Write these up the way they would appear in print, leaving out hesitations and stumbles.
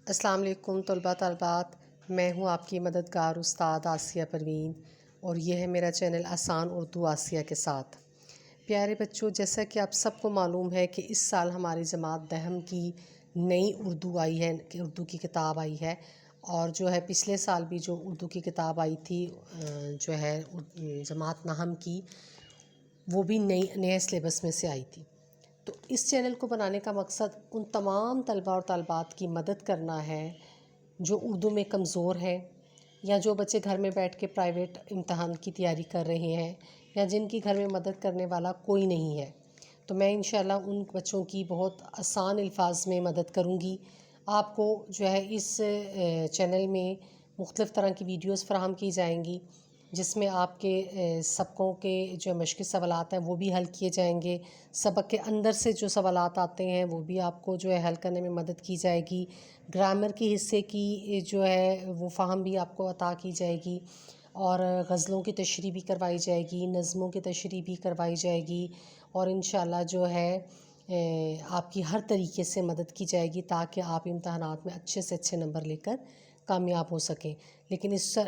السلام علیکم طلباء طالبات، میں ہوں آپ کی مددگار استاد آسیہ پروین، اور یہ ہے میرا چینل آسان اردو آسیہ کے ساتھ۔ پیارے بچوں، جیسا کہ آپ سب کو معلوم ہے کہ اس سال ہماری جماعت دہم کی نئی اردو آئی ہے، کہ اردو کی کتاب آئی ہے، اور جو ہے پچھلے سال بھی جو اردو کی کتاب آئی تھی جو ہے جماعت نہم کی، وہ بھی نئے سلیبس میں سے آئی تھی۔ تو اس چینل کو بنانے کا مقصد ان تمام طلباء اور طالبات کی مدد کرنا ہے جو اردو میں کمزور ہیں، یا جو بچے گھر میں بیٹھ کے پرائیویٹ امتحان کی تیاری کر رہے ہیں، یا جن کی گھر میں مدد کرنے والا کوئی نہیں ہے۔ تو میں انشاءاللہ ان بچوں کی بہت آسان الفاظ میں مدد کروں گی۔ آپ کو جو ہے اس چینل میں مختلف طرح کی ویڈیوز فراہم کی جائیں گی، جس میں آپ کے سبقوں کے جو مشقی سوالات ہیں وہ بھی حل کیے جائیں گے۔ سبق کے اندر سے جو سوالات آتے ہیں وہ بھی آپ کو جو ہے حل کرنے میں مدد کی جائے گی۔ گرامر کی حصے کی جو ہے وہ فہم بھی آپ کو عطا کی جائے گی، اور غزلوں کی تشریح بھی کروائی جائے گی، نظموں کی تشریح بھی کروائی جائے گی، اور انشاءاللہ جو ہے آپ کی ہر طریقے سے مدد کی جائے گی تاکہ آپ امتحانات میں اچھے سے اچھے نمبر لے کر کامیاب ہو سکیں۔ لیکن اس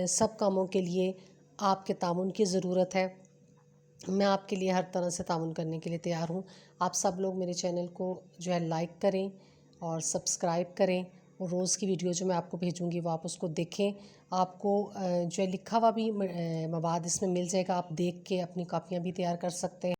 سب کاموں کے لیے آپ کے تعاون کی ضرورت ہے۔ میں آپ کے لیے ہر طرح سے تعاون کرنے کے لیے تیار ہوں۔ آپ سب لوگ میرے چینل کو جو ہے لائک کریں اور سبسکرائب کریں، اور روز کی ویڈیو جو میں آپ کو بھیجوں گی وہ آپ اس کو دیکھیں۔ آپ کو جو ہے لکھا ہوا بھی مواد اس میں مل جائے گا، آپ دیکھ کے اپنی کاپیاں بھی تیار کر سکتے ہیں۔